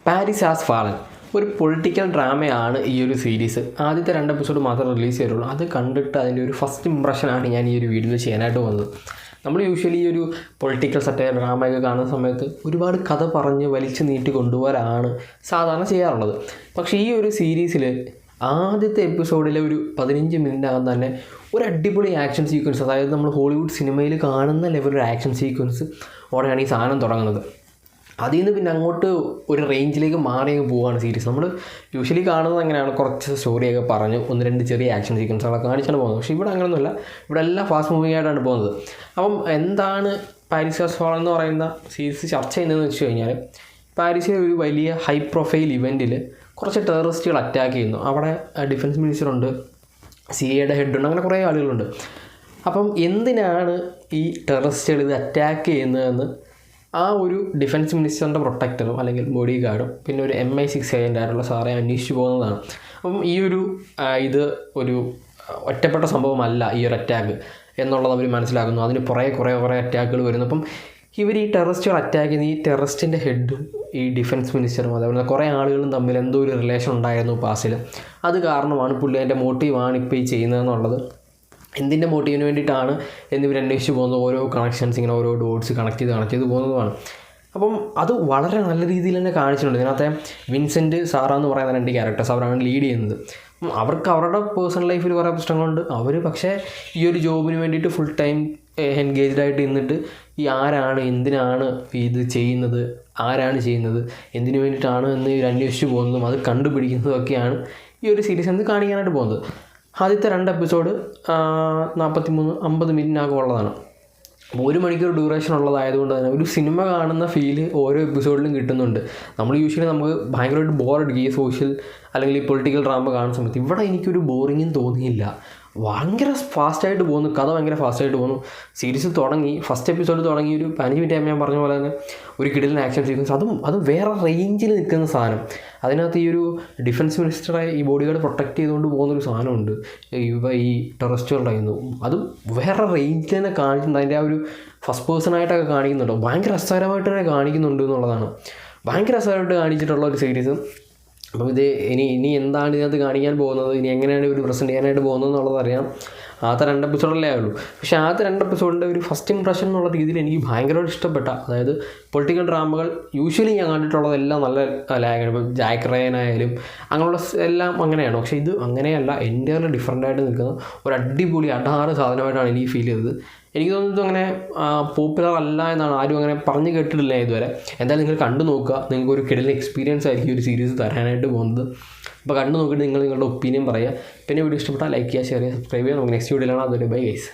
Paris has fallen ഒരു political ഡ്രാമയാണ് ഈ ഒരു സീരീസ്. ആദ്യത്തെ 2 എപ്പിസോഡ് മാത്രമേ റിലീസ് ചെയ്തിട്ടുള്ളൂ. അത് കണ്ടിട്ട് അതിൻ്റെ ഒരു ഫസ്റ്റ് ഇംപ്രഷനാണ് ഞാൻ ഈ ഒരു വീഡിയോയിൽ ചെയ്യാനായിട്ട് വന്നത്. നമ്മൾ യൂഷ്വലി ഈ ഒരു പൊളിറ്റിക്കൽ സറ്റയർ ഡ്രാമയൊക്കെ കാണുന്ന സമയത്ത് ഒരുപാട് കഥ പറഞ്ഞ് വലിച്ചു നീട്ടി കൊണ്ടുപോകാനാണ് സാധാരണ ചെയ്യാറുള്ളത്. പക്ഷേ ഈ ഒരു സീരീസിൽ ആദ്യത്തെ എപ്പിസോഡിലെ ഒരു 15 മിനിറ്റിനകം തന്നെ ഒരു അടിപൊളി ആക്ഷൻ സീക്വൻസ്, അതായത് നമ്മൾ ഹോളിവുഡ് സിനിമയിൽ കാണുന്ന ലെവലൊരു ആക്ഷൻ സീക്വൻസ് ഓടെയാണ് ഈ സാധനം തുടങ്ങുന്നത്. അതിൽ നിന്ന് പിന്നെ അങ്ങോട്ട് ഒരു റേഞ്ചിലേക്ക് മാറിയൊക്കെ പോവുകയാണ് സീരീസ്. നമ്മൾ യൂഷ്വലി കാണുന്നത് അങ്ങനെയാണ്, കുറച്ച് സ്റ്റോറിയൊക്കെ പറഞ്ഞ് 1-2 ചെറിയ ആക്ഷൻ സീക്വൻസുകളൊക്കെ കാണിച്ചാണ് പോകുന്നത്. പക്ഷേ ഇവിടെ അങ്ങനെയൊന്നുമില്ല. ഇവിടെ എല്ലാം ഫാസ്റ്റ് മൂവിങ് ആയിട്ടാണ് പോകുന്നത്. അപ്പം എന്താണ് പാരീസ് ഹാസ് ഫാളൻ എന്ന് പറയുന്ന സീരീസ് ചർച്ച ചെയ്യുന്നതെന്ന് വെച്ച് കഴിഞ്ഞാൽ, പാരീസിലെ ഒരു വലിയ ഹൈ പ്രൊഫൈൽ ഇവൻറ്റിൽ കുറച്ച് ടെററിസ്റ്റുകൾ അറ്റാക്ക് ചെയ്യുന്നു. അവിടെ ഡിഫൻസ് മിനിസ്റ്ററുണ്ട്, CIA ഹെഡുണ്ട്, അങ്ങനെ കുറേ ആളുകളുണ്ട്. അപ്പം എന്തിനാണ് ഈ ടെററിസ്റ്റുകൾ ഇത് അറ്റാക്ക് ചെയ്യുന്നതെന്ന് ആ ഒരു ഡിഫൻസ് മിനിസ്റ്ററിൻ്റെ പ്രൊട്ടക്ടറും അല്ലെങ്കിൽ ബോഡി ഗാർഡും പിന്നെ ഒരു MI6 ഏജൻ്റായിട്ടുള്ള സാറെ അന്വേഷിച്ച് പോകുന്നതാണ്. അപ്പം ഈ ഒരു ഇത് ഒരു ഒറ്റപ്പെട്ട സംഭവമല്ല ഈ ഒരു അറ്റാക്ക് എന്നുള്ളത് അവർ മനസ്സിലാക്കുന്നു. അതിന് കുറേ അറ്റാക്കുകൾ വരുന്നു. അപ്പം ഇവർ ഈ ടെററിസ്റ്റുകൾ അറ്റാക്ക് ചെയ്യുന്ന ഈ ടെററിസ്റ്റിൻ്റെ ഹെഡും ഈ ഡിഫൻസ് മിനിസ്റ്ററും അതേപോലെ കുറേ ആളുകളും തമ്മിൽ എന്തോ ഒരു റിലേഷൻ ഉണ്ടായിരുന്നു പാസ്റ്റിൽ. അത് കാരണമാണ് പുള്ളി അതിൻ്റെ മോട്ടീവാണ് ഇപ്പോൾ ഈ ചെയ്യുന്നതെന്നുള്ളത്, എന്തിൻ്റെ മോട്ടീവിന് വേണ്ടിയിട്ടാണ് എന്നിവർ അന്വേഷിച്ച് പോകുന്നത്. ഓരോ കണക്ഷൻസ് ഇങ്ങനെ ഓരോ ഡോട്ട്സ് കണക്ട് ചെയ്ത് പോകുന്നതാണ്. അപ്പം അത് വളരെ നല്ല രീതിയിൽ തന്നെ കാണിച്ചിട്ടുണ്ട്. ഇതിനകത്തെ വിൻസെൻറ്റ്, സാറ എന്ന് പറയുന്ന 2 ക്യാരക്ടേഴ്സ് അവരാണ് ലീഡ് ചെയ്യുന്നത്. അവർക്ക് അവരുടെ പേഴ്സണൽ ലൈഫിൽ കുറേ പ്രശ്നങ്ങളുണ്ട്. അവർ പക്ഷേ ഈ ഒരു ജോബിന് വേണ്ടിയിട്ട് ഫുൾ ടൈം എൻഗേജ്ഡ് ആയിട്ട് നിന്നിട്ട് ഈ ആരാണ് എന്തിനാണ് ഇത് ചെയ്യുന്നത്, എന്തിനു വേണ്ടിയിട്ടാണ് എന്ന് ഇവർ അന്വേഷിച്ച് പോകുന്നതും അത് കണ്ടുപിടിക്കുന്നതൊക്കെയാണ് ഈ ഒരു സീരീസ് എന്ന് കാണിക്കാനായിട്ട് പോകുന്നത്. ആദ്യത്തെ 2 എപ്പിസോഡ് 43-50 മിനിറ്റിനകം ഉള്ളതാണ്. 1 മണിക്കൂർ ഡ്യൂറേഷൻ ഉള്ളതായതുകൊണ്ട് തന്നെ ഒരു സിനിമ കാണുന്ന ഫീല് ഓരോ എപ്പിസോഡിലും കിട്ടുന്നുണ്ട്. നമ്മൾ യൂഷ്വലി നമുക്ക് ഭയങ്കരമായിട്ട് ബോറടിക്കും ഈ സോഷ്യൽ അല്ലെങ്കിൽ ഈ പൊളിറ്റിക്കൽ ഡ്രാമ കാണുന്ന സമയത്ത്. ഇവിടെ എനിക്കൊരു ബോറിങ്ങും തോന്നിയില്ല. ഭയങ്കര ഫാസ്റ്റായിട്ട് പോകുന്നു, കഥ ഭയങ്കര ഫാസ്റ്റായിട്ട് പോകുന്നു. സീരീസ് തുടങ്ങി ഫസ്റ്റ് എപ്പിസോഡ് തുടങ്ങി ഒരു 15 മിനിറ്റ് ആകുമ്പോൾ ഞാൻ പറഞ്ഞ പോലെ തന്നെ ഒരു കിടിലൻ ആക്ഷൻ സീക്വൻസ്, അതും വേറെ റേഞ്ചിൽ നിൽക്കുന്ന സാധനം. അതിനകത്ത് ഈ ഒരു ഡിഫൻസ് മിനിസ്റ്ററെ ഈ ബോഡി ഗാർഡ് പ്രൊട്ടക്ട് ചെയ്തുകൊണ്ട് പോകുന്നൊരു സാധനമുണ്ട് ഈ ടെററിസ്റ്റുകളുടെ കയ്യിൽ നിന്ന്. അതും വേറെ റേഞ്ചിൽ തന്നെ കാണിക്കുന്നുണ്ട്. അതിൻ്റെ ആ ഒരു ഫസ്റ്റ് പേഴ്സണായിട്ടൊക്കെ കാണിക്കുന്നുണ്ടോ, ഭയങ്കര രസകരമായിട്ട് തന്നെ കാണിക്കുന്നുണ്ട് എന്നുള്ളതാണ്. ഭയങ്കര രസകരമായിട്ട് കാണിച്ചിട്ടുള്ള ഒരു സീരീസ്. അപ്പം ഇത് ഇനി എന്താണ് ഇതിനകത്ത് കാണിക്കാൻ പോകുന്നത്, ഇനി എങ്ങനെയാണ് ഇവർ പ്രസൻറ്റ് ചെയ്യാനായിട്ട് പോകുന്നത് എന്നുള്ളത് അറിയാം. ആദ്യത്തെ 2 എപ്പിസോഡല്ലേ ആയുള്ളൂ. പക്ഷേ ആദ്യത്തെ 2 എപ്പിസോഡിൻ്റെ ഒരു ഫസ്റ്റ് ഇംപ്രഷൻ എന്നുള്ള രീതിയിൽ എനിക്ക് ഭയങ്കരമായിട്ട് ഇഷ്ടപ്പെട്ട, അതായത് പൊളിറ്റിക്കൽ ഡ്രാമകൾ യൂഷ്വലി ഞാൻ കണ്ടിട്ടുള്ളതെല്ലാം നല്ല ലാഗാണ്. ഇപ്പം ജാക്ക് റയൻ ആയാലും അങ്ങനെയുള്ള എല്ലാം അങ്ങനെയാണ്. പക്ഷേ ഇത് അങ്ങനെയല്ല, എൻ്റയർലി ഡിഫറൻ്റ് ആയിട്ട് നിൽക്കുന്ന ഒരു അടിപൊളി അടാറ് സാധനമായിട്ടാണ് എനിക്ക് ഫീൽ ചെയ്തത്. എനിക്ക് തോന്നുന്നത് അങ്ങനെ പോപ്പുലർ അല്ല എന്നാണ്, ആരും അങ്ങനെ പറഞ്ഞു കേട്ടിട്ടില്ല ഇതുവരെ. എന്തായാലും നിങ്ങൾ കണ്ടു നോക്കുക, നിങ്ങൾക്കൊരു കിടലൻ എക്സ്പീരിയൻസ് ആയിരിക്കും ഒരു സീരീസ് തരാനായിട്ട് പോകുന്നത്. അപ്പോൾ കണ്ടു നോക്കിയിട്ട് നിങ്ങളുടെ ഒപ്പീനിയൻ പറയുക. പിന്നെ വീഡിയോ ഇഷ്ടപ്പെട്ടാൽ ലൈക്ക് ചെയ്യുക, ഷെയർ ചെയ്യുക, സബ്സ്ക്രൈബ് ചെയ്യുക. നമുക്ക് നെക്സ്റ്റ് വീഡിയോയിലാണ്. അതൊരു ബൈ ഗൈസ്.